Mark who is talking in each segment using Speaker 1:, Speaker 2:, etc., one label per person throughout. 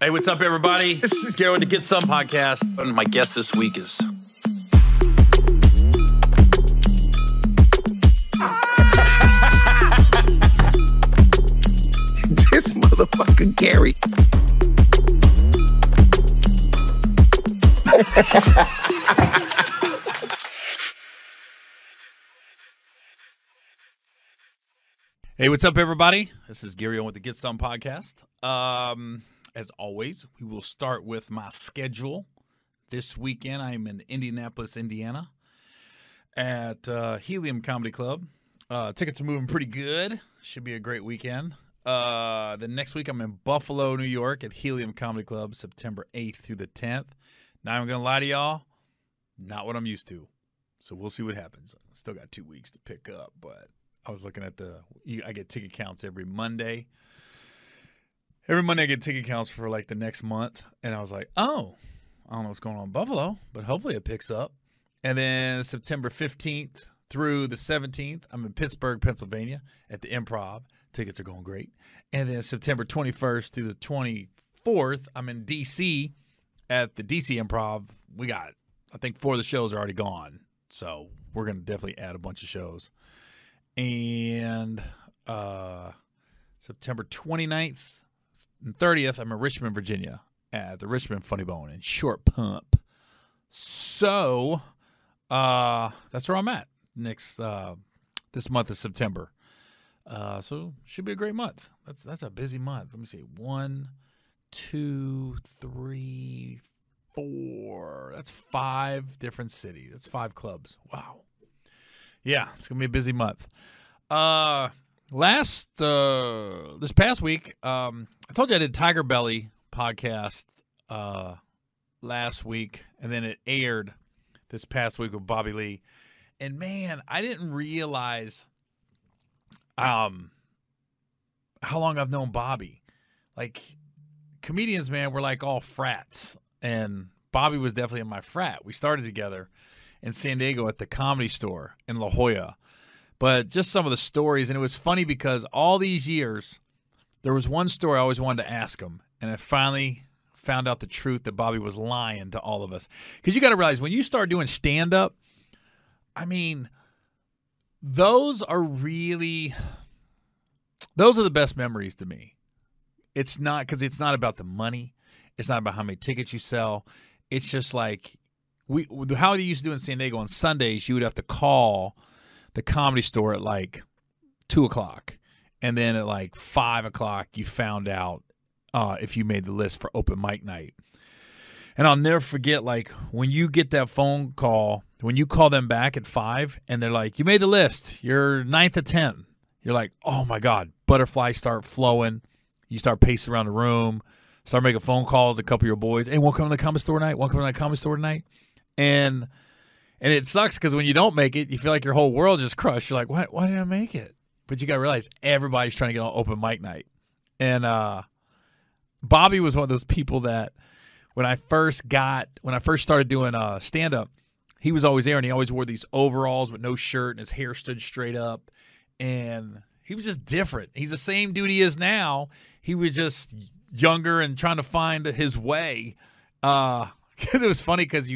Speaker 1: Hey, what's up, everybody? This is Gary Owen, the Get Some podcast. And my guest this week is...
Speaker 2: This motherfucker Gary.
Speaker 1: Hey, what's up, everybody? This is Gary Owen with the Get Some podcast. As always, we will start with my schedule. This weekend, I'm in Indianapolis, Indiana at Helium Comedy Club. Tickets are moving pretty good. Should be a great weekend. The next week, I'm in Buffalo, New York at Helium Comedy Club, September 8th through the 10th. Now, I'm going to lie to y'all, not what I'm used to. So we'll see what happens. Still got 2 weeks to pick up, but I was looking at I get ticket counts every Monday. Every Monday I get ticket counts for like the next month. And I was like, oh, I don't know what's going on in Buffalo, but hopefully it picks up. And then September 15th through the 17th, I'm in Pittsburgh, Pennsylvania at the Improv. Tickets are going great. And then September 21st through the 24th, I'm in D.C. at the D.C. Improv. We got, I think 4 of the shows are already gone. So we're going to definitely add a bunch of shows. And September 29th and 30th, I'm in Richmond, Virginia at the Richmond Funny Bone and Short Pump. So that's where I'm at next this month of September. So should be a great month. That's a busy month. Let me see. 1, 2, 3, 4. That's 5 different cities. That's 5 clubs. Wow. Yeah, it's gonna be a busy month. This past week, I told you I did Tiger Belly podcast last week, and then it aired this past week with Bobby Lee. And man, I didn't realize how long I've known Bobby. Like, comedians, man, we're like all frats, and Bobby was definitely in my frat. We started together in San Diego at the Comedy Store in La Jolla. But just some of the stories, and it was funny because all these years, there was one story I always wanted to ask him, and I finally found out the truth that Bobby was lying to all of us. Because you got to realize, when you start doing stand-up, I mean, those are the best memories to me. It's not, because it's not about the money. It's not about how many tickets you sell. It's just like, how they used to do in San Diego on Sundays, you would have to call the Comedy Store at like 2 o'clock. And then at like 5 o'clock, you found out if you made the list for open mic night. And I'll never forget, like, when you get that phone call, when you call them back at 5 and they're like, you made the list, you're 9th to 10th. You're like, oh my God, butterflies start flowing. You start pacing around the room, start making phone calls to a couple of your boys. Hey, want to come to the Comedy Store tonight? Want to come to the Comedy Store tonight? And it sucks because when you don't make it, you feel like your whole world just crushed. You're like, why did I make it? But you got to realize everybody's trying to get on open mic night. And Bobby was one of those people that when I first started doing stand-up, he was always there, and he always wore these overalls with no shirt, and his hair stood straight up. And he was just different. He's the same dude he is now. He was just younger and trying to find his way. Because it was funny because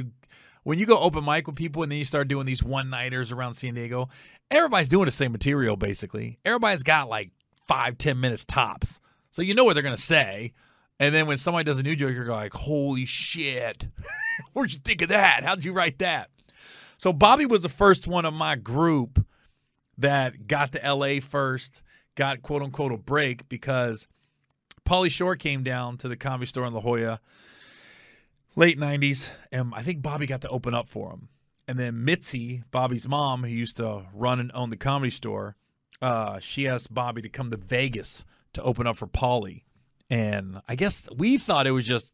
Speaker 1: when you go open mic with people and then you start doing these one-nighters around San Diego, everybody's doing the same material, basically. Everybody's got like 5-10 minutes tops. So you know what they're going to say. And then when somebody does a new joke, you're like, holy shit. Where'd you think of that? How'd you write that? So Bobby was the first one of my group that got to L.A. first, got quote-unquote a break, because Paulie Shore came down to the Comedy Store in La Jolla late 90s, and I think Bobby got to open up for him. And then Mitzi, Bobby's mom, who used to run and own the Comedy Store, she asked Bobby to come to Vegas to open up for Paulie. And I guess we thought it was just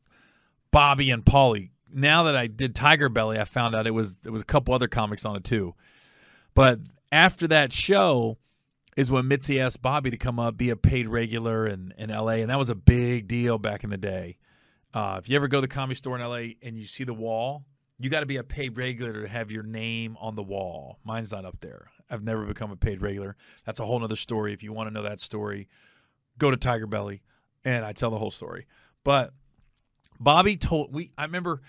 Speaker 1: Bobby and Paulie. Now that I did Tiger Belly, I found out it was a couple other comics on it too. But after that show is when Mitzi asked Bobby to come up, be a paid regular in L.A., and that was a big deal back in the day. If you ever go to the Comedy Store in L.A. and you see the wall, you got to be a paid regular to have your name on the wall. Mine's not up there. I've never become a paid regular. That's a whole nother story. If you want to know that story, go to Tiger Belly, and I tell the whole story. But Bobby told I remember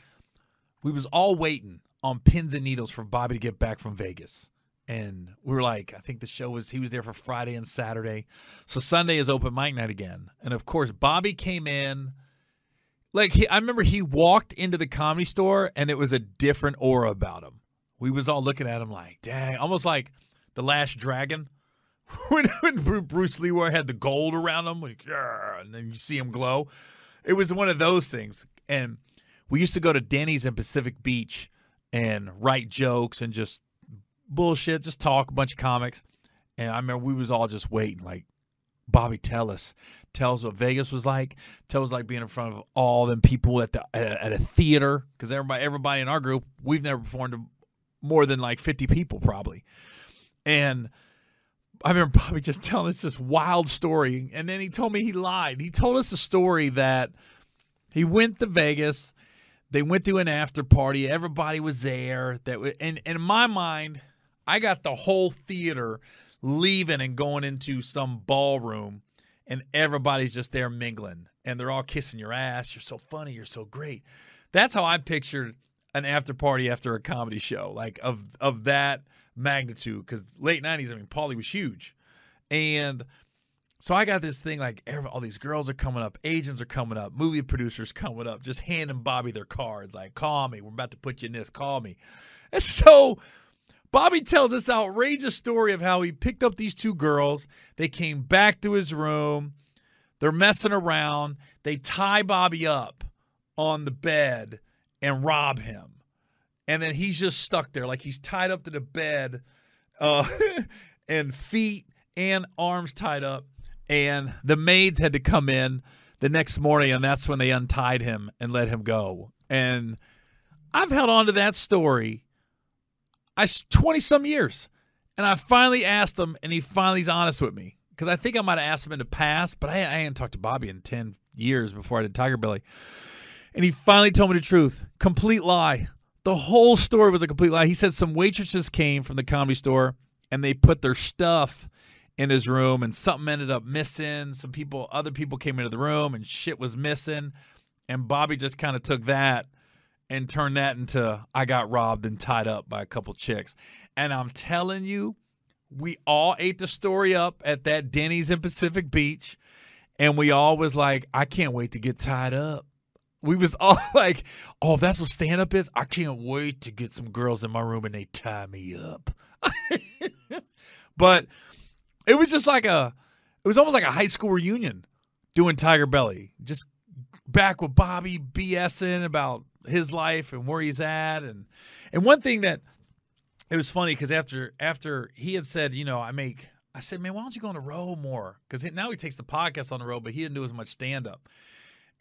Speaker 1: we was all waiting on pins and needles for Bobby to get back from Vegas. And we were like, I think he was there for Friday and Saturday. So Sunday is open mic night again. And of course, Bobby came in. I remember he walked into the Comedy Store and it was a different aura about him. We was all looking at him like, dang, almost like The Last Dragon. when Bruce Lee had the gold around him, and then you see him glow. It was one of those things. And we used to go to Denny's in Pacific Beach and write jokes and just bullshit, just talk, a bunch of comics. And I remember we was all just waiting, like, Bobby, tell us what Vegas was like. Tell us like being in front of all them people at a theater, because everybody in our group, we've never performed to more than like 50 people probably. And I remember Bobby just telling us this wild story, and then he told me he lied. He told us a story that he went to Vegas. They went to an after party. Everybody was there. And in my mind, I got the whole theater leaving and going into some ballroom, and everybody's just there mingling, and they're all kissing your ass. You're so funny. You're so great. That's how I pictured an after party after a comedy show, like of that magnitude, because late 90s, I mean, Paulie was huge. And so I got this thing like all these girls are coming up, agents are coming up, movie producers coming up, just handing Bobby their cards, like, call me, we're about to put you in this, call me. And so Bobby tells this outrageous story of how he picked up these two girls. They came back to his room. They're messing around. They tie Bobby up on the bed and rob him. And then he's just stuck there, like he's tied up to the bed, and feet and arms tied up. And the maids had to come in the next morning, and that's when they untied him and let him go. And I've held on to that story 20-some years. And I finally asked him, and he finally's honest with me. Because I think I might have asked him in the past, but I hadn't talked to Bobby in 10 years before I did Tiger Belly. And he finally told me the truth. Complete lie. The whole story was a complete lie. He said some waitresses came from the Comedy Store, and they put their stuff in his room, and something ended up missing. Other people came into the room, and shit was missing. And Bobby just kind of took that and turned that into, I got robbed and tied up by a couple chicks. And I'm telling you, we all ate the story up at that Denny's in Pacific Beach, and we all was like, I can't wait to get tied up. We was all like, oh, that's what stand-up is? I can't wait to get some girls in my room and they tie me up. But it was just like it was almost like a high school reunion doing Tiger Belly. Just back with Bobby BSing about his life and where he's at. And one thing that, it was funny because after he had said, I said, man, why don't you go on the road more? Because now he takes the podcast on the road, but he didn't do as much stand-up.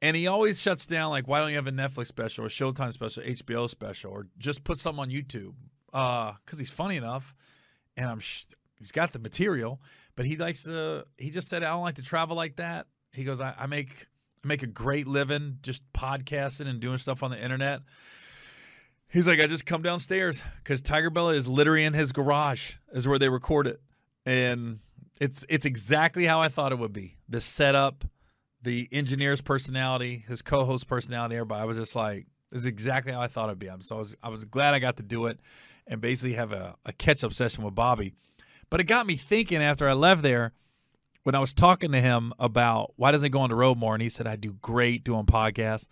Speaker 1: And he always shuts down, like, why don't you have a Netflix special or Showtime special, HBO special, or just put something on YouTube? Because he's funny enough, and he's got the material. But he just said, I don't like to travel like that. He goes, I make a great living just podcasting and doing stuff on the internet. He's like, I just come downstairs because Tiger Belly is literally in his garage is where they record it. And it's exactly how I thought it would be. The setup, the engineer's personality, his co-host personality, everybody. I was just like, this is exactly how I thought it'd be. So I was glad I got to do it and basically have a catch-up session with Bobby. But it got me thinking after I left there, when I was talking to him about why doesn't he go on the road more, and he said, I do great doing podcasts.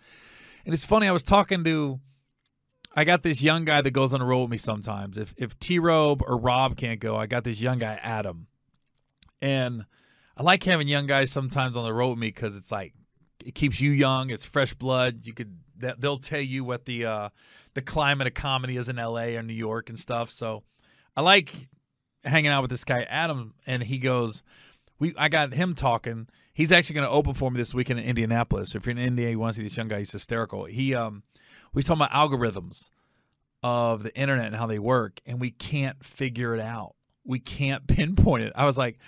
Speaker 1: And it's funny, I got this young guy that goes on the road with me sometimes. If T-Robe or Rob can't go, I got this young guy, Adam. And I like having young guys sometimes on the road with me because it's like it keeps you young. It's fresh blood. They'll tell you what the climate of comedy is in LA or New York and stuff. So I like hanging out with this guy, Adam, and he goes, I got him talking. He's actually going to open for me this weekend in Indianapolis. So if you're in India, you want to see this young guy, he's hysterical. We talking about algorithms of the internet and how they work, and we can't figure it out. We can't pinpoint it. I was like,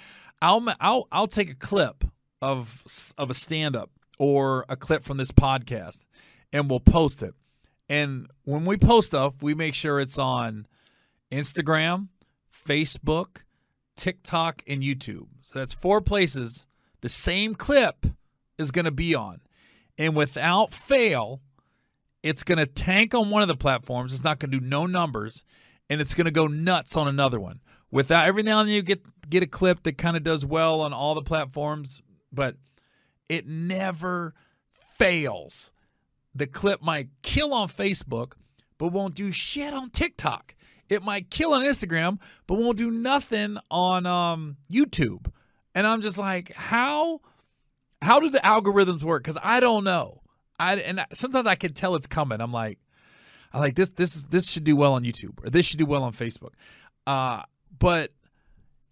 Speaker 1: I'll take a clip of a stand-up or a clip from this podcast, and we'll post it. And when we post stuff, we make sure it's on Instagram, Facebook, TikTok, and YouTube. So that's 4 places the same clip is going to be on. And without fail, it's going to tank on one of the platforms. It's not going to do no numbers, and it's going to go nuts on another one. Without every now and then you get a clip that kind of does well on all the platforms, but it never fails. The clip might kill on Facebook, but won't do shit on TikTok. It might kill on Instagram, but won't do nothing on YouTube. And I'm just like, how do the algorithms work? Because I don't know. Sometimes I can tell it's coming. I'm like this should do well on YouTube, or this should do well on Facebook. But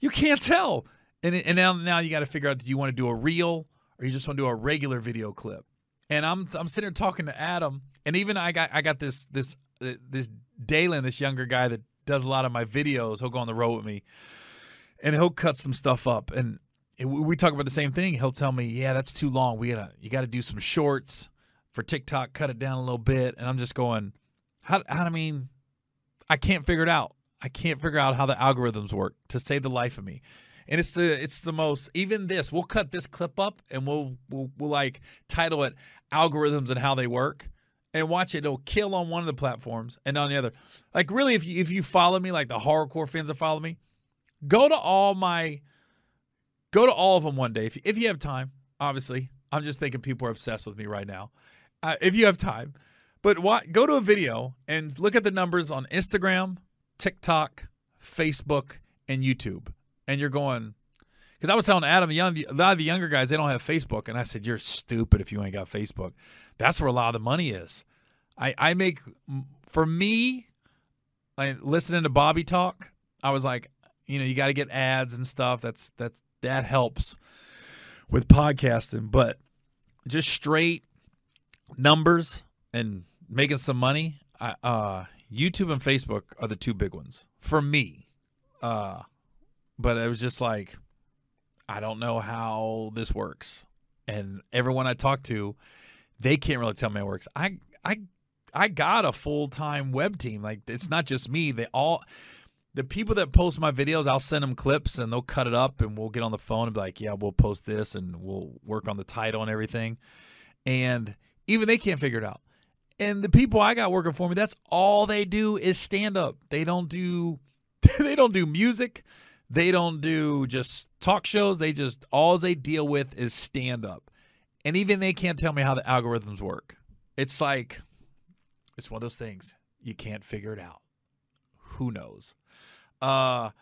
Speaker 1: you can't tell. And now you got to figure out, do you want to do a reel, or you just want to do a regular video clip? And I'm sitting here talking to Adam, and even I got this Dalen, this younger guy that does a lot of my videos. He'll go on the road with me, and he'll cut some stuff up, and we talk about the same thing. He'll tell me, yeah, that's too long. You got to do some shorts for TikTok, cut it down a little bit. And I'm just going, I can't figure it out. I can't figure out how the algorithms work, to save the life of me. And it's the most, even this, we'll cut this clip up and we'll like title it Algorithms and How They Work, and watch it. It'll kill on one of the platforms and on the other. Like, really, if you follow me, like the horrorcore fans that follow me, go to all of them one day. If you have time, obviously. I'm just thinking people are obsessed with me right now. If you have time. But go to a video and look at the numbers on Instagram, TikTok, Facebook, and YouTube. And you're going, because I was telling Adam, a lot of the younger guys, they don't have Facebook. And I said, you're stupid if you ain't got Facebook. That's where a lot of the money is. I make, for me, like listening to Bobby talk, I was like, you got to get ads and stuff. That helps with podcasting. But just straight numbers and making some money, YouTube and Facebook are the two big ones for me. But it was just like, I don't know how this works. And everyone I talk to, they can't really tell me how it works. I got a full-time web team. Like, it's not just me. The people that post my videos, I'll send them clips and they'll cut it up, and we'll get on the phone and be like, yeah, we'll post this and we'll work on the title and everything. And even they can't figure it out. And the people I got working for me, that's all they do is stand up. They don't do music. They don't do just talk shows. All they deal with is stand up. And even they can't tell me how the algorithms work. It's like, it's one of those things. You can't figure it out. Who knows? But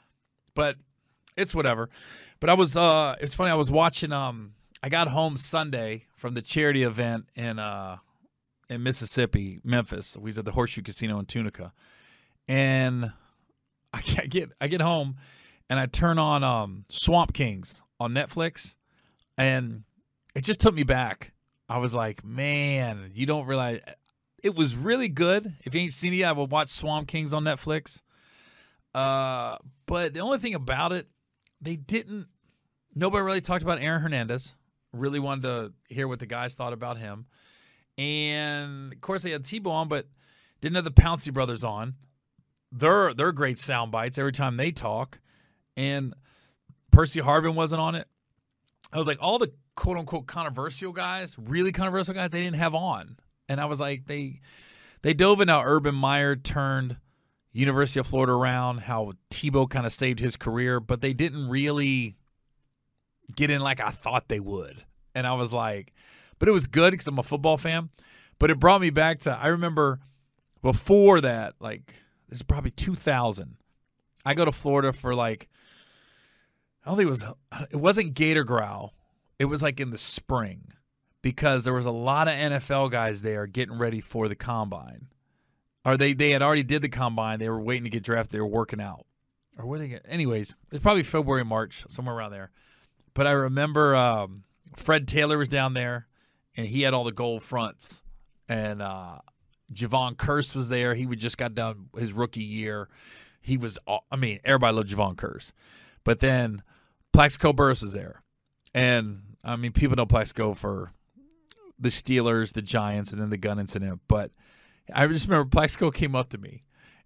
Speaker 1: it's whatever. But it's funny. I was watching, I got home Sunday from the charity event in Mississippi, Memphis. We was at the Horseshoe Casino in Tunica. And I get home and I turn on Swamp Kings on Netflix, and it just took me back. I was like, man, you don't realize it was really good. If you ain't seen it yet, I will watch Swamp Kings on Netflix. But the only thing about it, nobody really talked about Aaron Hernandez. Really wanted to hear what the guys thought about him. And, of course, they had Tebow on, but didn't have the Pouncey brothers on. They're great sound bites every time they talk. And Percy Harvin wasn't on it. I was like, all the quote-unquote controversial guys, really controversial guys, they didn't have on. And I was like, they dove into how Urban Meyer turned University of Florida around, how Tebow kind of saved his career, but they didn't really get in like I thought they would. And I was like, but it was good because I'm a football fan. But it brought me back to, I remember before that, like, this is probably 2000. I go to Florida for like, I don't think it wasn't Gator Growl. It was like in the spring, because there was a lot of NFL guys there getting ready for the combine. Or they had already did the combine. They were waiting to get drafted. They were working out. Or what did they get? Anyways, it's probably February, March, somewhere around there. But I remember Fred Taylor was down there, and he had all the gold fronts. And Javon Curse was there. He just got done his rookie year. He was, everybody loved Javon Curse. But then Plaxico Burress was there. And, people know Plaxico for the Steelers, the Giants, and then the gun incident. But I just remember Plaxico came up to me,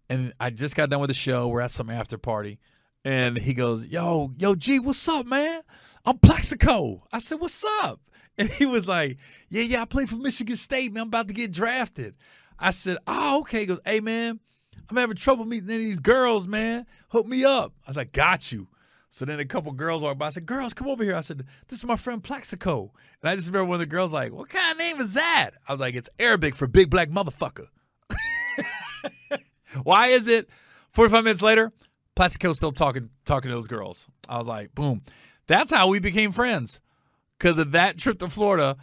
Speaker 1: and I just got done with the show. We're at some after party. And he goes, yo, G, what's up, man? I'm Plaxico. I said, what's up? And he was like, yeah, I play for Michigan State, man. I'm about to get drafted. I said, oh, okay. He goes, hey, man, I'm having trouble meeting any of these girls, man. Hook me up. I was like, got you. So then a couple girls walked by. I said, girls, come over here. I said, this is my friend Plaxico. And I just remember one of the girls like, what kind of name is that? I was like, it's Arabic for big black motherfucker. Why is it 45 minutes later, Plaxico's still talking to those girls? I was like, boom. That's how we became friends. Because of that trip to Florida,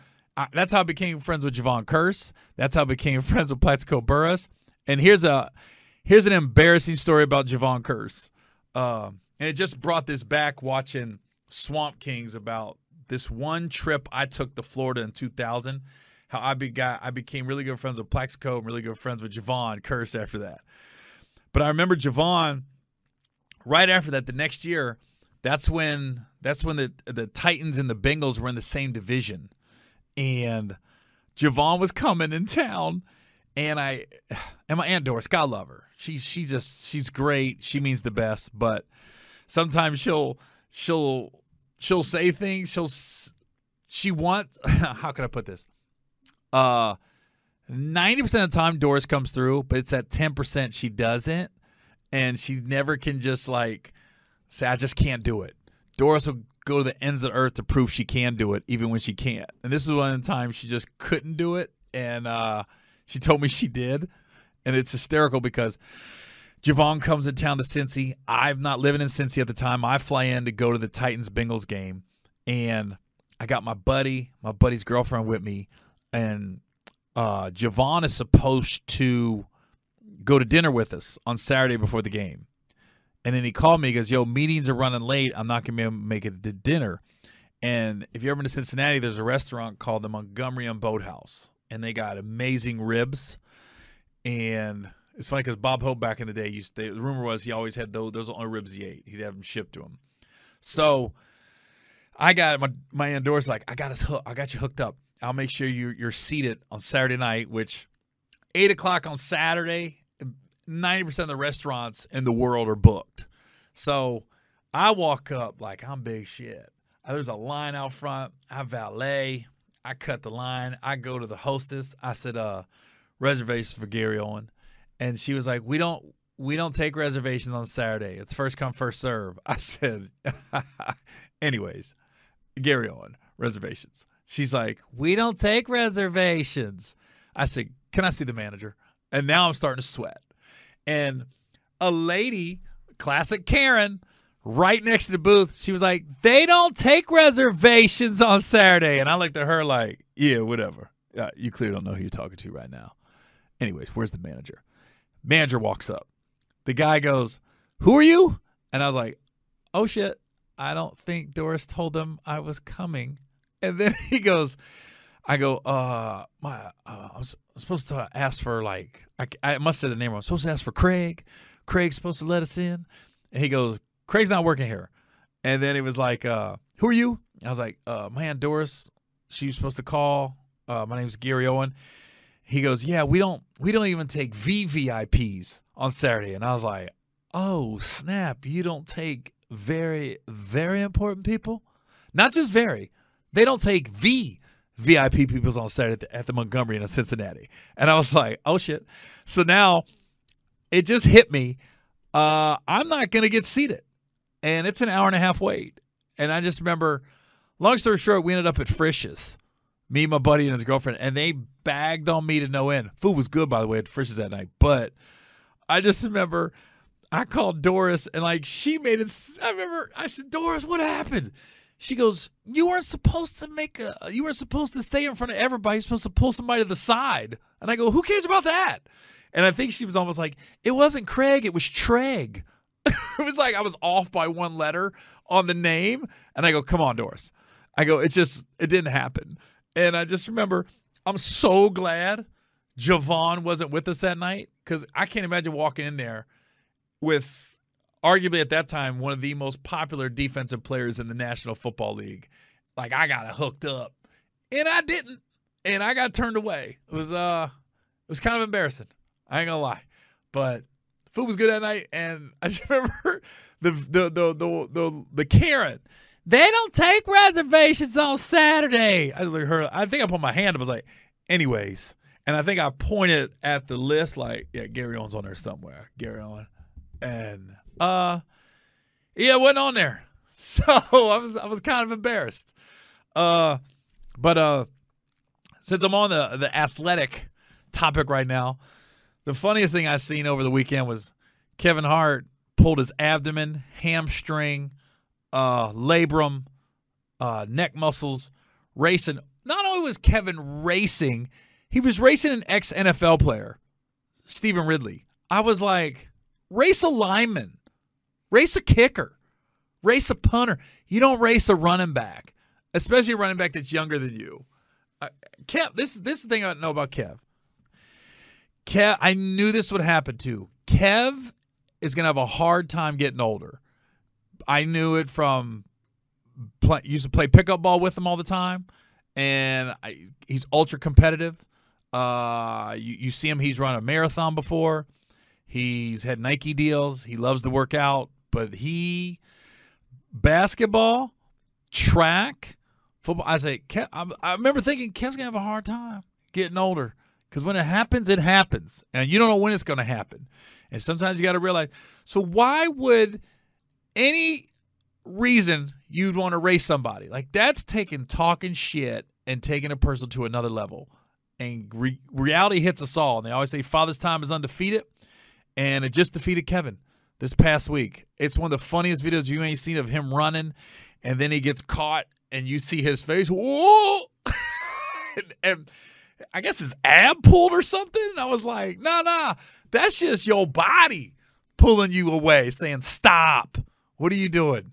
Speaker 1: that's how I became friends with Javon Curse. That's how I became friends with Plaxico Burress. And here's an embarrassing story about Javon Curse. And it just brought this back watching Swamp Kings about this one trip I took to Florida in 2000, how I became really good friends with Plaxico and really good friends with Javon Curse after that. But I remember Javon, right after that, the next year, that's when the Titans and the Bengals were in the same division. And Javon was coming in town, and my Aunt Doris, God love her. She's great. She means the best, but sometimes she'll say things. She wants how can I put this? 90% of the time Doris comes through, but it's at 10% she doesn't, and she never can just like say, I just can't do it. Doris will go to the ends of the earth to prove she can do it, even when she can't. And this is one of the times she just couldn't do it, and she told me she did, and it's hysterical because Javon comes in town to Cincy. I'm not living in Cincy at the time. I fly in to go to the Titans-Bengals game, and I got my buddy's girlfriend with me, and Javon is supposed to go to dinner with us on Saturday before the game. And then he called me. He goes, yo, meetings are running late. I'm not going to be able to make it to dinner. And if you've ever been to Cincinnati, there's a restaurant called the Montgomery and Boathouse. And they got amazing ribs. And it's funny because Bob Hope back in the day, the rumor was he always had those the only ribs he ate. He'd have them shipped to him. So I got my Aunt Doris like, I got you hooked up. I'll make sure you're seated on Saturday night, which 8 o'clock on Saturday, 90% of the restaurants in the world are booked. So I walk up like I'm big shit. There's a line out front. I valet. I cut the line. I go to the hostess. I said, reservations for Gary Owen. And she was like, we don't take reservations on Saturday. It's first come, first serve. I said, anyways, Gary Owen, reservations. She's like, we don't take reservations. I said, can I see the manager? And now I'm starting to sweat. And a lady, classic Karen, right next to the booth, she was like, they don't take reservations on Saturday. And I looked at her like, yeah, whatever. You clearly don't know who you're talking to right now. Anyways, where's the manager? Manager walks up. The guy goes, who are you? And I was like, oh, shit. I don't think Doris told them I was coming. And then he goes, I go, I was supposed to ask for like, I must say the name wrong. I was supposed to ask for Craig. Craig's supposed to let us in. And he goes, Craig's not working here. And then he was like, who are you? I was like, my Aunt Doris. She was supposed to call. My name's Gary Owen. He goes, yeah, we don't even take VVIPs on Saturday. And I was like, oh, snap. You don't take very, very important people? Not just very. They don't take VIP people on Saturday at the Montgomery and in Cincinnati. And I was like, oh, shit. So now it just hit me. I'm not going to get seated. And it's an hour and a half wait. And I just remember, long story short, we ended up at Frisch's, me, my buddy, and his girlfriend. And they bagged on me to no end. Food was good, by the way, at Frisch's that night. But I just remember I called Doris, and like she made it. I said, Doris, what happened? She goes, you weren't supposed to stay in front of everybody. You're supposed to pull somebody to the side. And I go, who cares about that? And I think she was almost like, it wasn't Craig, it was Treg. It was like I was off by one letter on the name. And I go, come on, Doris. I go, it didn't happen. And I just remember, I'm so glad Javon wasn't with us that night, because I can't imagine walking in there with arguably at that time one of the most popular defensive players in the National Football League. Like, I got hooked up, and I didn't, and I got turned away. It was kind of embarrassing. I ain't gonna lie, but food was good that night, and I just remember the Karen they don't take reservations on Saturday. I think I put my hand up. I was like, anyways. And I think I pointed at the list like, yeah, Gary Owen's on there somewhere. Gary Owen. And, yeah, it wasn't on there. So I was kind of embarrassed. But since I'm on the athletic topic right now, the funniest thing I seen over the weekend was Kevin Hart pulled his abdomen, hamstring, labrum, neck muscles, racing. Not only was Kevin racing, he was racing an ex-NFL player, Stephen Ridley. I was like, race a lineman, race a kicker, race a punter. You don't race a running back, especially a running back that's younger than you. Kev, this is the thing I know about Kev. I knew this would happen too. Kev is going to have a hard time getting older. I knew it from used to play pickup ball with him all the time, and he's ultra competitive. You see him, he's run a marathon before. He's had Nike deals. He loves to work out, but basketball, track, football. I remember thinking Kev's going to have a hard time getting older because when it happens, and you don't know when it's going to happen. And sometimes you got to realize, so why would any reason you'd want to race somebody? Like, that's talking shit and taking a person to another level. And reality hits us all. And they always say Father's Time is undefeated. And it just defeated Kevin this past week. It's one of the funniest videos you ain't seen of him running. And then he gets caught and you see his face. Whoa! and I guess his ab pulled or something. And I was like, nah. That's just your body pulling you away, saying, stop. What are you doing?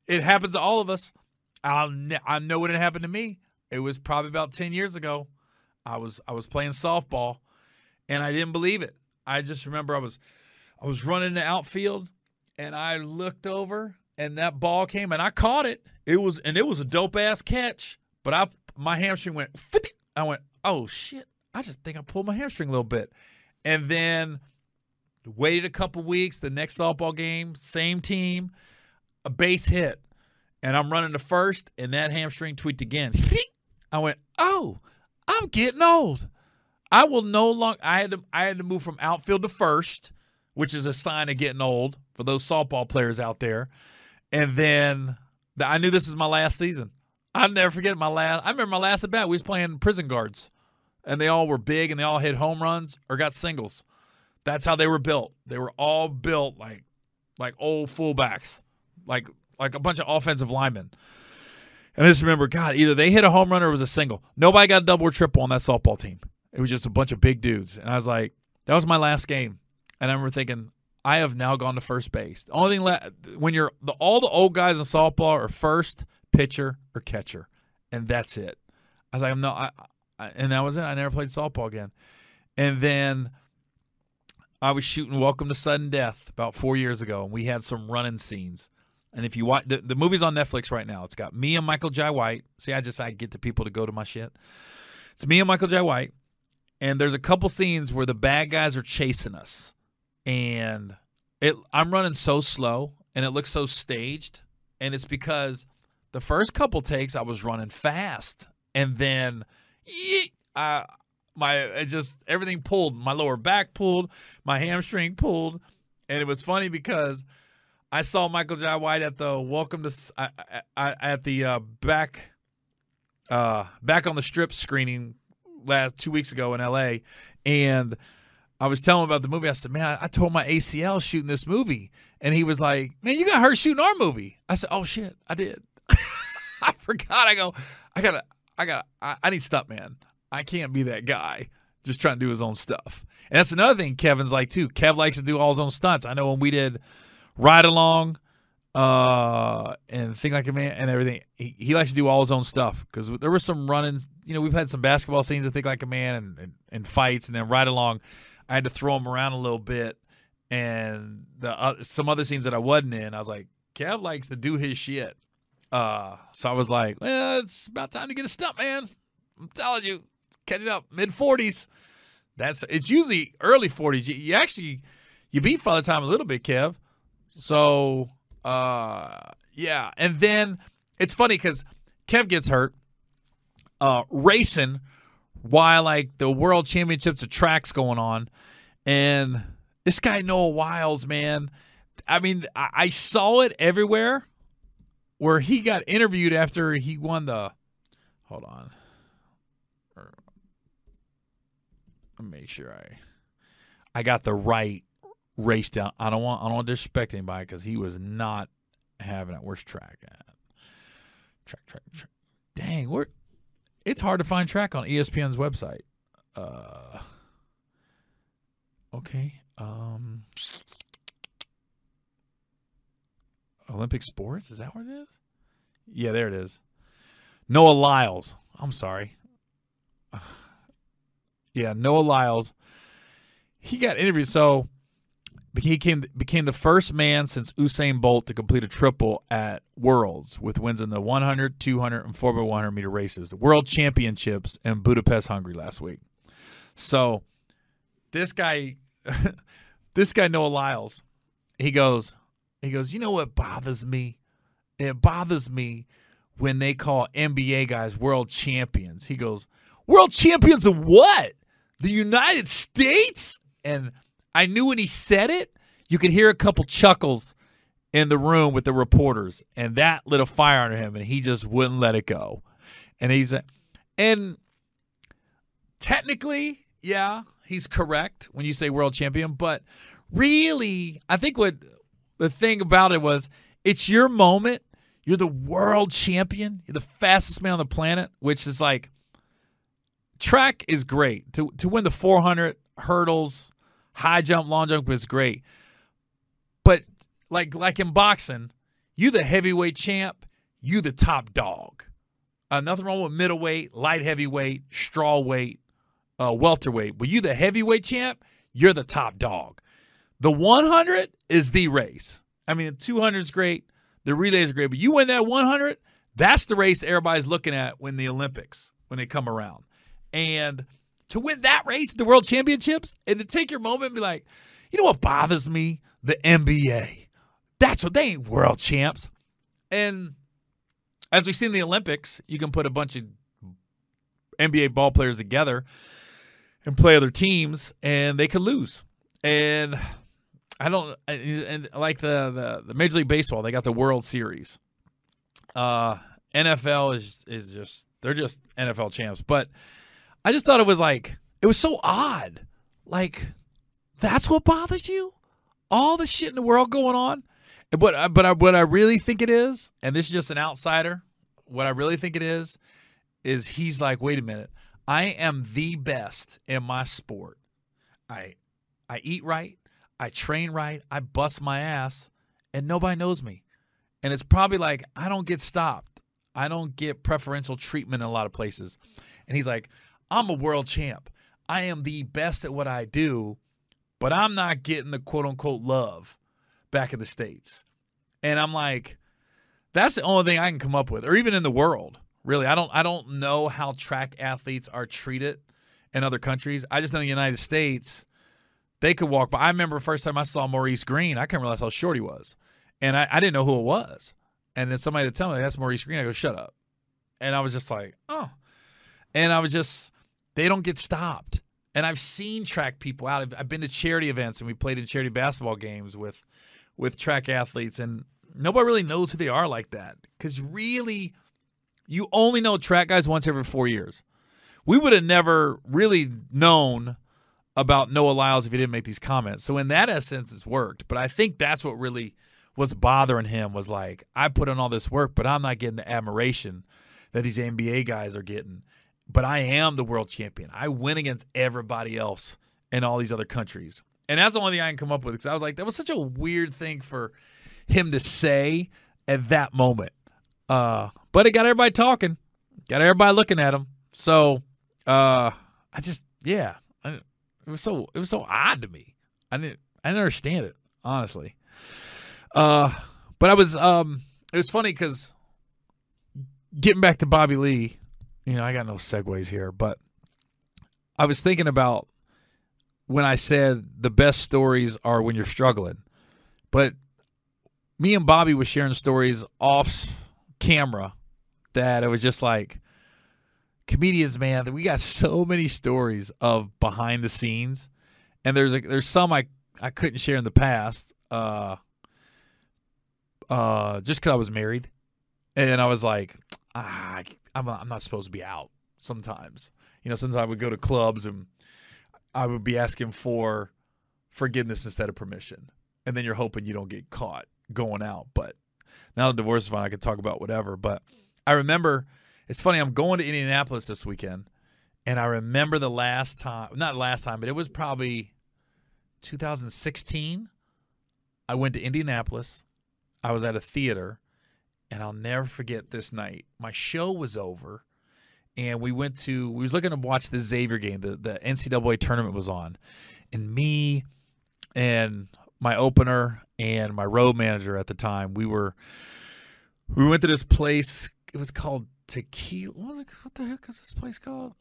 Speaker 1: It happens to all of us. I know when it happened to me. It was probably about 10 years ago. I was playing softball, and I didn't believe it. I just remember I was running the outfield, and I looked over, and that ball came, and I caught it. It was a dope-ass catch, but my hamstring went, I went, oh, shit. I just think I pulled my hamstring a little bit. And then waited a couple weeks, the next softball game, same team, a base hit. And I'm running to first, and that hamstring tweaked again. I went, oh, I'm getting old. I will no longer – I had to move from outfield to first, which is a sign of getting old for those softball players out there. And then I knew this was my last season. I'll never forget I remember my last at bat. We was playing prison guards. And they all were big, and they all hit home runs or got singles. That's how they were built. They were all built like old fullbacks, like a bunch of offensive linemen. And I just remember, God, either they hit a home run or it was a single. Nobody got a double or triple on that softball team. It was just a bunch of big dudes. And I was like, that was my last game. And I remember thinking, I have now gone to first base. The only thing when you're all the old guys in softball are first, pitcher, or catcher, and that's it. I was like, and that was it. I never played softball again. And then I was shooting Welcome to Sudden Death about 4 years ago, and we had some running scenes. And if you watch, the movie's on Netflix right now. It's got me and Michael Jai White. See, I get the people to go to my shit. It's me and Michael Jai White, and there's a couple scenes where the bad guys are chasing us. And I'm running so slow, and it looks so staged. And it's because the first couple takes I was running fast, and then everything pulled. My lower back pulled, my hamstring pulled, and it was funny because I saw Michael Jai White at the back on the Strip screening 2 weeks ago in L.A., and I was telling him about the movie. I said, man, I tore my ACL shooting this movie, and he was like, man, you got hurt shooting our movie. I said, oh shit, I did. I forgot. I go, I need stunt man. I can't be that guy just trying to do his own stuff. And that's another thing Kevin's like too. Kev likes to do all his own stunts. I know when we did Ride Along and Think Like a Man and everything, he likes to do all his own stuff because there were some run-ins. We've had some basketball scenes of Think Like a Man and fights, and then Ride Along, I had to throw him around a little bit. And some other scenes that I wasn't in, I was like, Kev likes to do his shit. So I was like, well, it's about time to get a stunt man. I'm telling you, catching up, mid-40s. It's usually early 40s. You beat Father Time a little bit, Kev. So Yeah, and then it's funny because Kev gets hurt racing while like the world championships of tracks going on, and this guy Noah Lyles, man, I mean, I saw it everywhere where he got interviewed after he won the. Hold on, let me make sure I got the right race down. I don't want to disrespect anybody because he was not having it. Where's track at? Track. Dang, it's hard to find track on ESPN's website. Okay. Olympic sports? Is that what it is? Yeah, there it is. Noah Lyles. I'm sorry. Yeah, Noah Lyles. He got interviewed. So he became the first man since Usain Bolt to complete a triple at Worlds with wins in the 100, 200, and 4x100 meter races. World Championships in Budapest, Hungary last week. So this guy Noah Lyles, he goes, you know what bothers me? It bothers me when they call NBA guys world champions. He goes, world champions of what? The United States? And I knew when he said it, you could hear a couple chuckles in the room with the reporters, and that lit a fire under him, and he just wouldn't let it go. And technically, yeah, he's correct when you say world champion, but really, I think what the thing about it was, it's your moment. You're the world champion. You're the fastest man on the planet, which is like, track is great. To win the 400 hurdles, high jump, long jump was great. But like in boxing, you the heavyweight champ, you the top dog. Nothing wrong with middleweight, light heavyweight, straw weight, welterweight. But you the heavyweight champ, you're the top dog. The 100 is the race. I mean, the 200 is great. The relays are great. But you win that 100, that's the race everybody's looking at when the Olympics, when they come around. And to win that race, the World Championships, and to take your moment and be like, you know what bothers me? The NBA. That's what they ain't world champs. And as we've seen in the Olympics, you can put a bunch of NBA ball players together and play other teams, and they could lose. And and like the Major League Baseball, they got the World Series. NFL is just, they're just NFL champs. But I just thought it was so odd. Like, that's what bothers you? All the shit in the world going on? But what I really think it is, and this is just an outsider, what I really think it is he's like, wait a minute, I am the best in my sport. I eat right, I train right, I bust my ass, and nobody knows me. And it's probably like, I don't get stopped. I don't get preferential treatment in a lot of places. And he's like, I'm a world champ. I am the best at what I do, but I'm not getting the quote-unquote love back in the States. And I'm like, that's the only thing I can come up with, or even in the world. Really, I don't know how track athletes are treated in other countries. I just know in the United States, they could walk by. I remember the first time I saw Maurice Green, I couldn't realize how short he was. And I didn't know who it was. And then somebody would tell me, that's Maurice Green. I go, shut up. And I was just like, oh. And I was just, they don't get stopped. And I've seen track people out. I've been to charity events, and we played in charity basketball games with track athletes, and nobody really knows who they are like that. Because really, you only know track guys once every 4 years. We would have never really known about Noah Lyles if he didn't make these comments. So in that essence, it's worked. But I think that's what really was bothering him, was like, I put in all this work, but I'm not getting the admiration that these NBA guys are getting. But I am the world champion. I win against everybody else in all these other countries. And that's the only thing I can come up with, because I was like, that was such a weird thing for him to say at that moment. But it got everybody talking, got everybody looking at him. So it was so odd to me. I didn't understand it, honestly. But it was funny because getting back to Bobby Lee, I got no segues here, but I was thinking about when I said the best stories are when you're struggling. But me and Bobby was sharing stories off camera that it was just like, comedians, man, we got so many stories of behind the scenes, and there's some I couldn't share in the past, just because I was married, and I was like, I'm not supposed to be out. Sometimes, sometimes I would go to clubs and I would be asking for forgiveness instead of permission, and then you're hoping you don't get caught going out. But now the divorce is fine, I can talk about whatever. But I remember. It's funny, I'm going to Indianapolis this weekend, and I remember the last time, not last time, but it was probably 2016. I went to Indianapolis. I was at a theater, and I'll never forget this night. My show was over, and we was looking to watch the Xavier game. The NCAA tournament was on, and me and my opener and my road manager at the time, we went to this place. It was called Tequila. What the heck is this place called?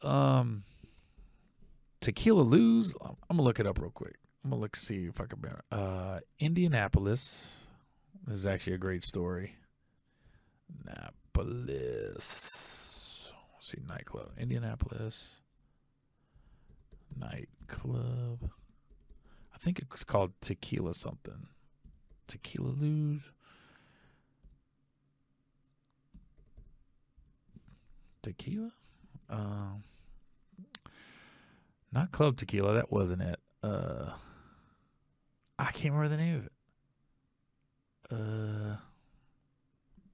Speaker 1: Tequila Lou's. I'm gonna look it up real quick. I'm gonna see if I can remember. Indianapolis. This is actually a great story. Annapolis. Let's see, nightclub. Indianapolis nightclub. I think it was called Tequila something. Tequila Lou's. Tequila? Not Club Tequila. That wasn't it. I can't remember the name of it.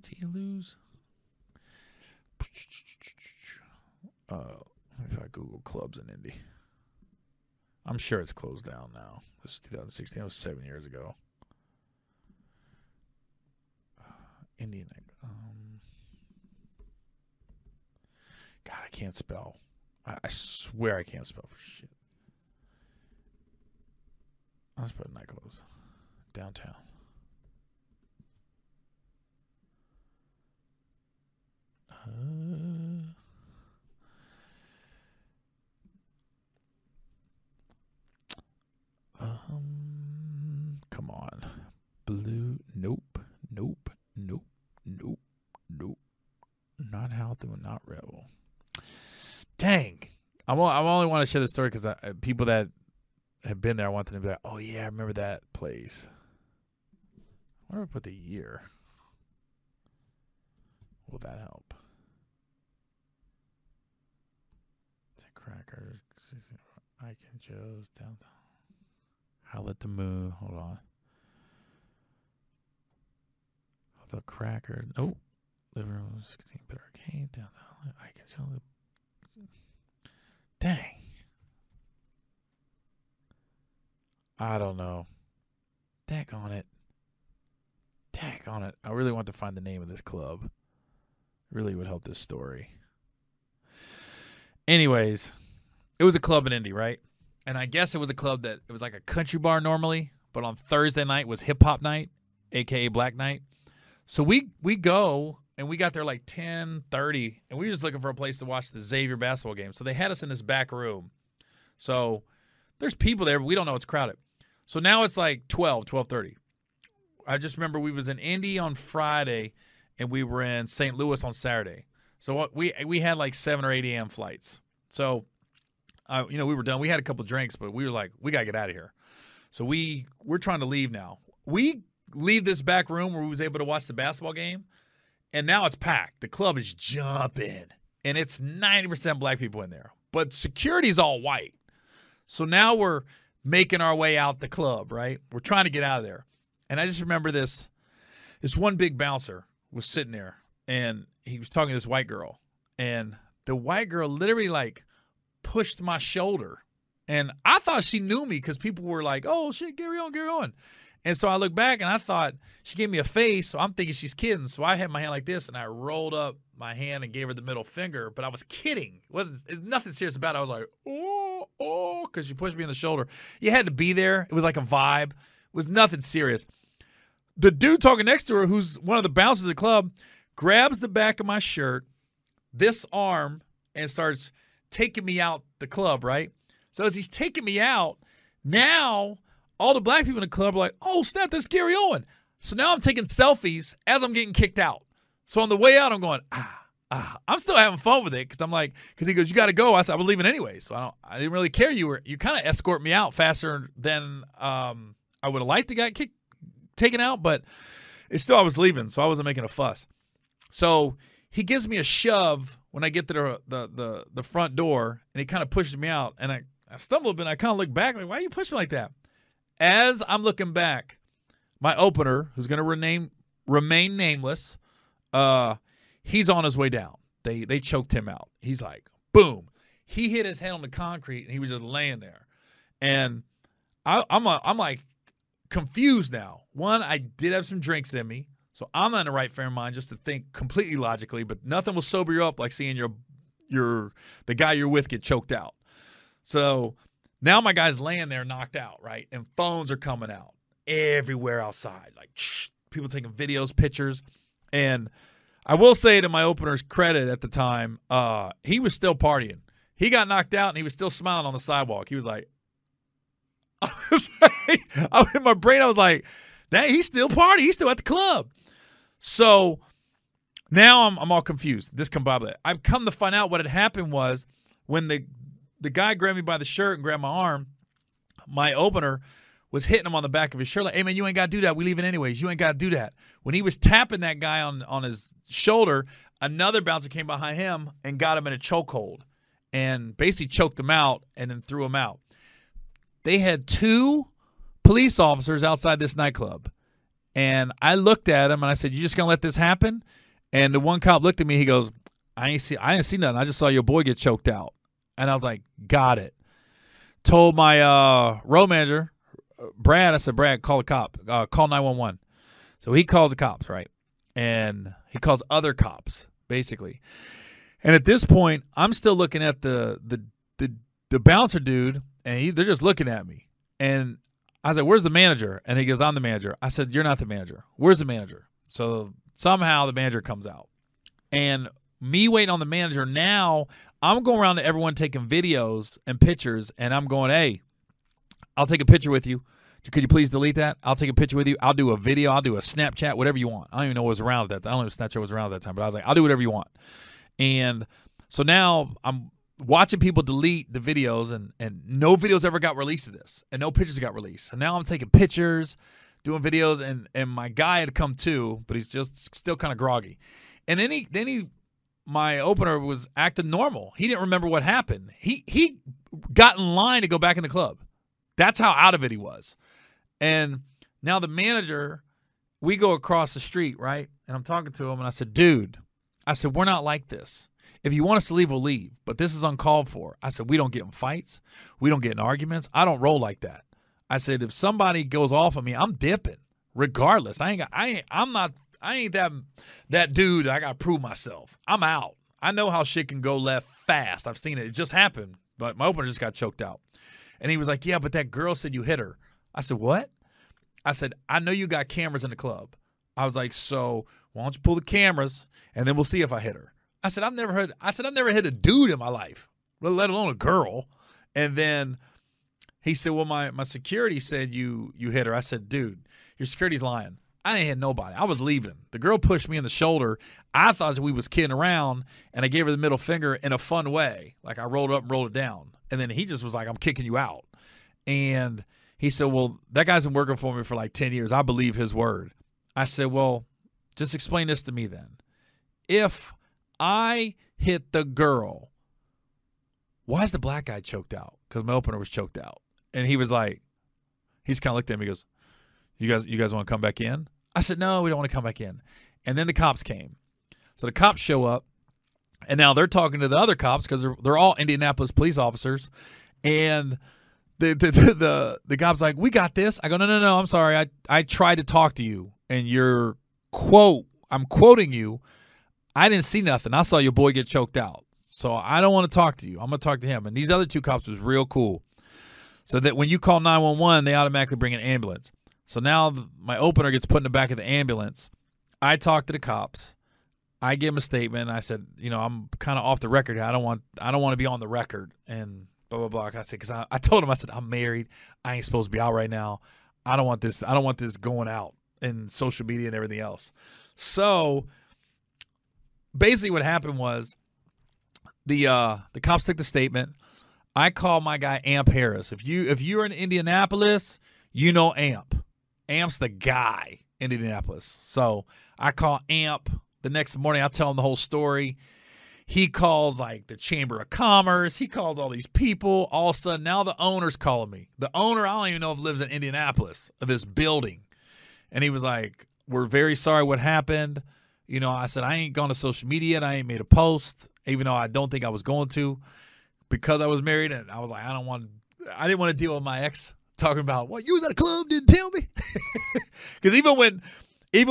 Speaker 1: Tealu's? If I Google clubs in Indy. I'm sure it's closed down now. This is 2016. That was 7 years ago. Indian. God, I can't spell. I swear I can't spell for shit. Let's put nightclubs. Downtown. Come on. Blue. Nope. Not Healthy, not Rebel. Dang. I only want to share this story because people that have been there, I want them to be like, oh, yeah, I remember that place. I wonder if I put the year. Will that help? Crackers. Ike and Joe's downtown. Howl at the Moon. Hold on. The Crackers. Oh. Living room 16-bit arcade downtown. Ike and Joe. Dang. I don't know. Dang on it. I really want to find the name of this club. Really would help this story. Anyways, it was a club in Indy, right? And I guess it was a club that it was like a country bar normally, but on Thursday night was hip hop night, aka Black Night. So we go and we got there like 10:30, and we were just looking for a place to watch the Xavier basketball game. So they had us in this back room. So there's people there, but we don't know it's crowded. So now it's like 12:30. I just remember we was in Indy on Friday, and we were in St. Louis on Saturday. So we had like 7 or 8 a.m. flights. So, we were done. We had a couple of drinks, but we were like, we got to get out of here. So we're trying to leave now. We leave this back room where we was able to watch the basketball game, and now it's packed. The club is jumping, and it's 90% black people in there. But security's all white. So now we're making our way out the club, right? We're trying to get out of there. And I just remember this one big bouncer was sitting there, and he was talking to this white girl. And the white girl literally, like, pushed my shoulder. And I thought she knew me because people were like, oh, shit, Gary Owen. And so I looked back, and I thought she gave me a face, so I'm thinking she's kidding. So I had my hand like this, and I rolled up my hand and gave her the middle finger. But I was kidding. It's nothing serious about it. I was like, oh, because she pushed me in the shoulder. You had to be there. It was like a vibe. It was nothing serious. The dude talking next to her, who's one of the bouncers of the club, grabs the back of my shirt, this arm, and starts taking me out the club, right? So as he's taking me out, now all the black people in the club are like, oh, snap, that's Gary Owen. So now I'm taking selfies as I'm getting kicked out. So on the way out, I'm going, I'm still having fun with it because he goes, you got to go. I said, I was leaving anyway. So I didn't really care. You kind of escort me out faster than I would have liked to get taken out, but it's still, I was leaving. So I wasn't making a fuss. So he gives me a shove when I get to the front door, and he kind of pushes me out, and I stumble a bit. I kind of look back like, why are you pushing me like that? As I'm looking back, my opener, who's going to remain nameless, he's on his way down. They choked him out. He's like, boom. He hit his head on the concrete, and he was just laying there. And I'm like confused now. One, I did have some drinks in me, so I'm not in the right frame of mind just to think completely logically, but nothing will sober you up like seeing the guy you're with get choked out. So now my guy's laying there knocked out, right? And phones are coming out everywhere outside. Like people taking videos, pictures. And I will say to my opener's credit at the time, he was still partying. He got knocked out and he was still smiling on the sidewalk. He was like, in my brain, I was like, dang, he's still partying. He's still at the club. So now I'm all confused. I've come to find out what had happened was when the guy grabbed me by the shirt and grabbed my arm, my opener was hitting him on the back of his shirt like, hey, man, you ain't got to do that. We leaving anyways. You ain't got to do that. When he was tapping that guy on his shoulder, another bouncer came behind him and got him in a chokehold and basically choked him out and then threw him out. They had 2 police officers outside this nightclub. And I looked at him and I said, you just going to let this happen? And the one cop looked at me. He goes, I didn't see nothing. I just saw your boy get choked out. And I was like, got it. Told my road manager, Brad, I said, Brad, call the cop. Call 911. So he calls the cops, right? And he calls other cops, basically. And at this point, I'm still looking at the bouncer dude, and they're just looking at me. And I was like, where's the manager? And he goes, I'm the manager. I said, you're not the manager. Where's the manager? So somehow the manager comes out. And me waiting on the manager, now I'm going around to everyone taking videos and pictures, and I'm going, hey, I'll take a picture with you. Could you please delete that? I'll take a picture with you. I'll do a video. I'll do a Snapchat, whatever you want. I don't even know what was around at that time. I don't know if Snapchat was around at that time, but I was like, I'll do whatever you want. And so now I'm watching people delete the videos, and no videos ever got released of this, and no pictures got released. And now I'm taking pictures, doing videos, and my guy had come too, but he's just still kind of groggy. And then my opener was acting normal. He didn't remember what happened. He got in line to go back in the club. That's how out of it he was. And now the manager, we go across the street, right? And I'm talking to him, and I said, dude, we're not like this. If you want us to leave, we'll leave. But this is uncalled for. I said, we don't get in fights. We don't get in arguments. I don't roll like that. I said, if somebody goes off on me, I'm dipping, regardless. I ain't that dude. I got to prove myself. I'm out. I know how shit can go left fast. I've seen it. It just happened. But my opener just got choked out. And he was like, yeah, but that girl said you hit her. I said, what? I said, I know you got cameras in the club. I was like, so why don't you pull the cameras, and then we'll see if I hit her. I said, I've never hit a dude in my life, let alone a girl. And then he said, well, my security said you hit her. I said, dude, your security's lying. I didn't hit nobody. I was leaving. The girl pushed me in the shoulder. I thought we was kidding around, and I gave her the middle finger in a fun way. Like I rolled up and rolled it down. And then he just was like, I'm kicking you out. And he said, well, that guy's been working for me for like 10 years. I believe his word. I said, well, just explain this to me then. If I hit the girl, why is the black guy choked out? Because my opener was choked out. And he was like, he's kind of looked at me. He goes, you guys want to come back in? I said, no, we don't want to come back in. And then the cops came. So the cops show up, and now they're talking to the other cops because they're all Indianapolis police officers. And the cop's like, we got this. I go, no, I'm sorry. I tried to talk to you, and your quote, I'm quoting you, I didn't see nothing. I saw your boy get choked out. So I don't want to talk to you. I'm going to talk to him. And these other 2 cops was real cool. So that when you call 911, they automatically bring an ambulance. So now my opener gets put in the back of the ambulance. I talk to the cops. I give him a statement. I said, I'm kind of off the record here. I don't want to be on the record and blah, blah, blah. I said, because I told him, I said, I'm married. I ain't supposed to be out right now. I don't want this going out. and social media and everything else. So basically what happened was the cops took the statement. I called my guy Amp Harris. If you're in Indianapolis, you know Amp. Amp's the guy in Indianapolis. So I call Amp the next morning. I tell him the whole story. He calls like the Chamber of Commerce. He calls all these people. All of a sudden, now the owner's calling me. The owner, I don't even know if lives in Indianapolis, of this building. And he was like, we're very sorry what happened. You know, I said, I ain't gone to social media and I ain't made a post, even though I don't think I was going to, because I was married. And I was like, I didn't want to deal with my ex talking about, what, you was at a club, didn't tell me? Because even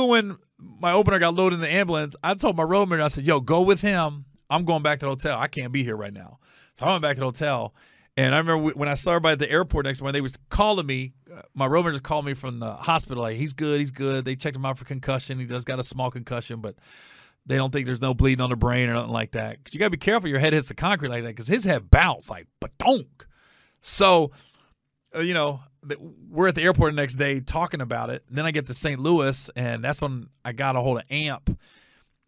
Speaker 1: when my opener got loaded in the ambulance, I told my roadman, I said, yo, go with him. I'm going back to the hotel. I can't be here right now. So I went back to the hotel. And I remember when I saw everybody at the airport next morning, they was calling me. My roadman just called me from the hospital. Like, he's good. He's good. They checked him out for concussion. He just got a small concussion, but they don't think there's no bleeding on the brain or nothing like that. Because you got to be careful your head hits the concrete like that, because his head bounced like, ba-donk. So, you know, we're at the airport the next day talking about it. And then I get to St. Louis, and that's when I got a hold of Amp.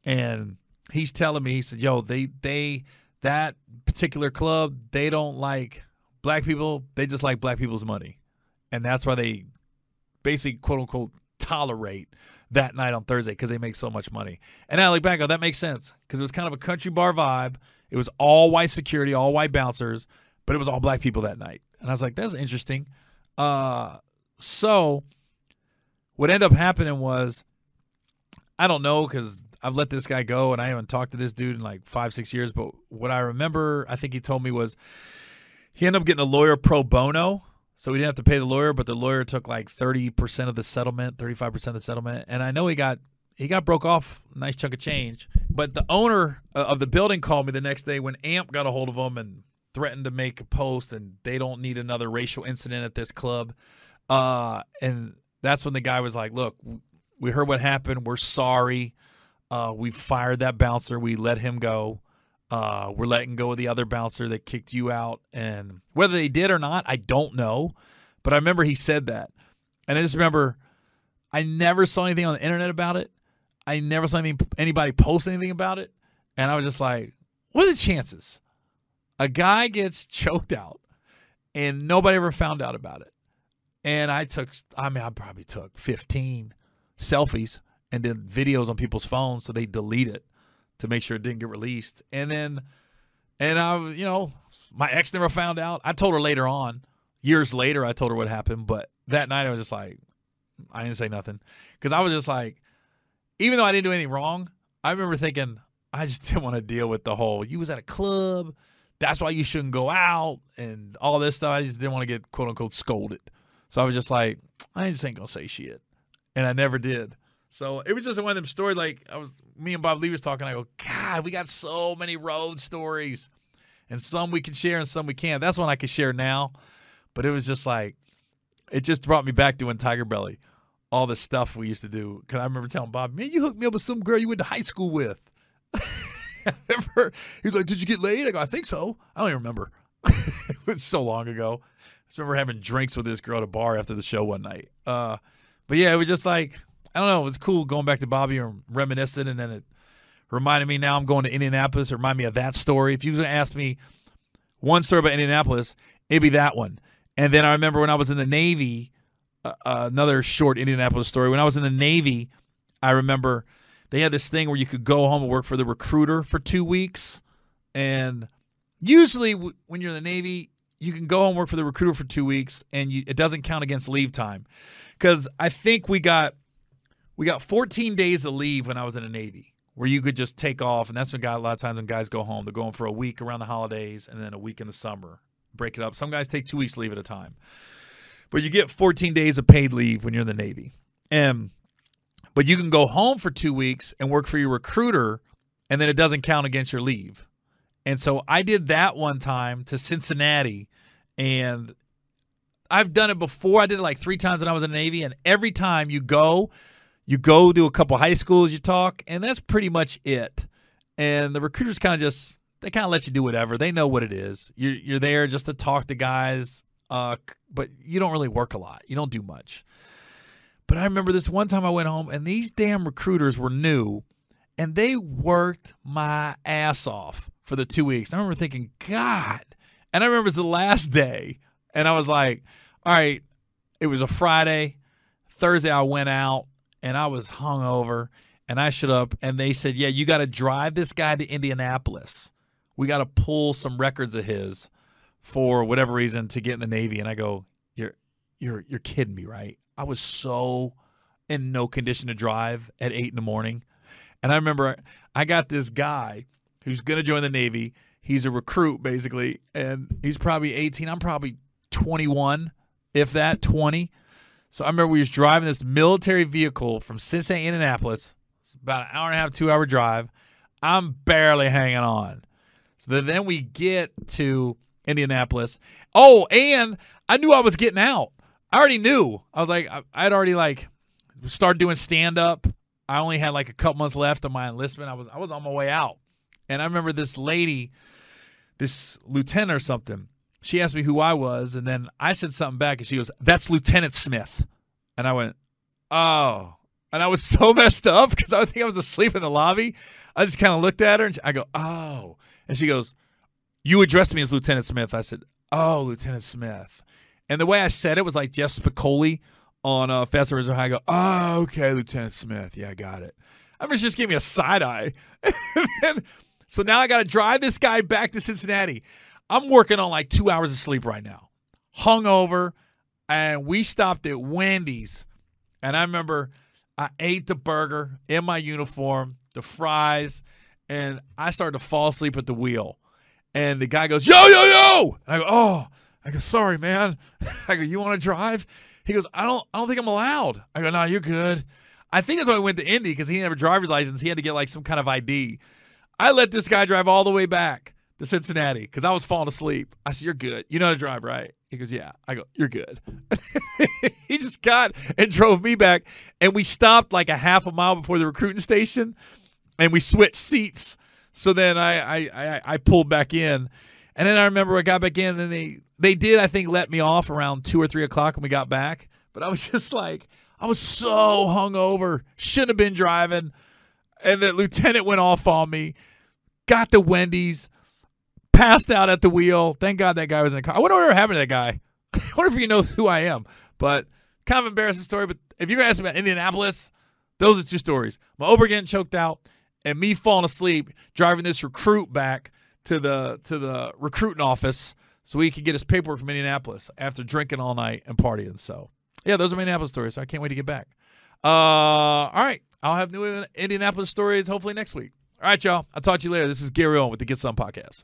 Speaker 1: And he's telling me, he said, yo, that particular club, they don't like black people. They just like black people's money. And that's why they basically, quote unquote, tolerate that night on Thursday, because they make so much money. And I look back, that makes sense, because it was kind of a country bar vibe. It was all white security, all white bouncers, but it was all black people that night. And I was like, that's interesting. So what ended up happening was, I don't know, because I've let this guy go and I haven't talked to this dude in like 5-6 years. But what I remember, I think he told me, was he ended up getting a lawyer pro bono. So we didn't have to pay the lawyer, but the lawyer took like 30% of the settlement, 35% of the settlement. And I know he got broke off a nice chunk of change. But the owner of the building called me the next day when Amp got a hold of him and threatened to make a post, and they don't need another racial incident at this club. And that's when the guy was like, look, we heard what happened. We're sorry. We fired that bouncer. We let him go. We're letting go of the other bouncer that kicked you out. And whether they did or not, I don't know. But I remember he said that. And I just remember I never saw anything on the internet about it. I never saw anybody post anything about it. And I was just like, what are the chances? A guy gets choked out and nobody ever found out about it. And I probably took 15 selfies and did videos on people's phones so they delete it to make sure it didn't get released. And I, you know, my ex never found out. I told her later on, years later, I told her what happened. But that night I was just like, I didn't say nothing, because I was just like, even though I didn't do anything wrong, I remember thinking, I just didn't want to deal with the whole, you was at a club, that's why you shouldn't go out, and all this stuff. I just didn't want to get, quote unquote, scolded. So I was just like, I just ain't gonna say shit. And I never did. So it was just one of them stories. Like, me and Bob Lee was talking. I go, God, we got so many road stories, and some we can share and some we can't. That's one I can share now. But it was just like, it just brought me back to when Tiger Belly, all the stuff we used to do. Because I remember telling Bob, man, you hooked me up with some girl you went to high school with. He was like, did you get laid? I go, I think so. I don't even remember. It was so long ago. I just remember having drinks with this girl at a bar after the show one night. But yeah, it was just like, I don't know. It was cool going back to Bobby and reminiscing. And then it reminded me, now I'm going to Indianapolis. It reminded me of that story. If you was going to ask me one story about Indianapolis, it'd be that one. And then I remember when I was in the Navy, another short Indianapolis story. When I was in the Navy, I remember they had this thing where you could go home and work for the recruiter for 2 weeks. And usually when you're in the Navy, you can go home and work for the recruiter for 2 weeks, and it doesn't count against leave time. Because I think we got 14 days of leave when I was in the Navy, where you could just take off. And that's when a lot of times when guys go home, they're going for a week around the holidays and then a week in the summer. Break it up. Some guys take 2 weeks leave at a time. But you get 14 days of paid leave when you're in the Navy. But you can go home for 2 weeks and work for your recruiter, and then it doesn't count against your leave. And so I did that one time to Cincinnati, and I've done it before. I did it like 3 times when I was in the Navy, and every time you go to a couple high schools, you talk, and that's pretty much it. And the recruiters kind of let you do whatever. They know what it is. You're there just to talk to guys, but you don't really work a lot. You don't do much. But I remember this one time I went home, and these damn recruiters were new, and they worked my ass off for the 2 weeks. I remember thinking, God. And I remember it was the last day, and I was like, all right, it was a Friday. Thursday I went out, and I was hungover, and I showed up, and they said, yeah, you got to drive this guy to Indianapolis. We got to pull some records of his for whatever reason to get in the Navy. And I go, you're kidding me, right? I was so in no condition to drive at 8 in the morning. And I remember I got this guy who's going to join the Navy. He's a recruit, basically, and he's probably 18. I'm probably 21, if that, 20. So I remember we was driving this military vehicle from Cincinnati, Indianapolis. It's about an hour and a half, 2-hour drive. I'm barely hanging on. So then we get to Indianapolis. Oh, and I knew I was getting out. I already knew. I was like, I'd already started doing stand-up. I only had a couple months left of my enlistment. I was on my way out. And I remember this lady, this lieutenant or something, she asked me who I was, and then I said something back, and she goes, that's Lieutenant Smith. And I went, oh. And I was so messed up because I think I was asleep in the lobby. I just kind of looked at her, and I go, oh. And she goes, you addressed me as Lieutenant Smith. I said, oh, Lieutenant Smith. And the way I said it was like Jeff Spicoli on Fast and Razor High. I go, oh, okay, Lieutenant Smith. Yeah, I got it. I mean, she just gave me a side eye. So now I got to drive this guy back to Cincinnati. I'm working on 2 hours of sleep right now. Hungover, and we stopped at Wendy's. And I remember I ate the burger in my uniform, the fries, and I started to fall asleep at the wheel. And the guy goes, yo, yo, yo! And I go, oh. I go, sorry, man. I go, you want to drive? He goes, I don't think I'm allowed. I go, no, you're good. I think that's why I went to Indy, because he didn't have a driver's license. He had to get some kind of ID. I let this guy drive all the way back to Cincinnati because I was falling asleep. I said, you're good. You know how to drive, right? He goes, yeah. I go, you're good. He just got and drove me back. And we stopped a half a mile before the recruiting station, and we switched seats. So then I pulled back in. And then I remember I got back in, and they did, I think, let me off around 2 or 3 o'clock when we got back. But I was just I was so hungover. Shouldn't have been driving. And the lieutenant went off on me. Got to Wendy's. Passed out at the wheel. Thank God that guy was in the car. I wonder what happened to that guy. I wonder if he knows who I am. But kind of embarrassing story. But if you're going to ask me about Indianapolis, those are 2 stories. My Uber getting choked out and me falling asleep driving this recruit back to the recruiting office so he could get his paperwork from Indianapolis after drinking all night and partying. So, yeah, those are my Indianapolis stories. So I can't wait to get back. All right. I'll have new Indianapolis stories hopefully next week. All right, y'all. I'll talk to you later. This is Gary Owen with the Get Some Podcast.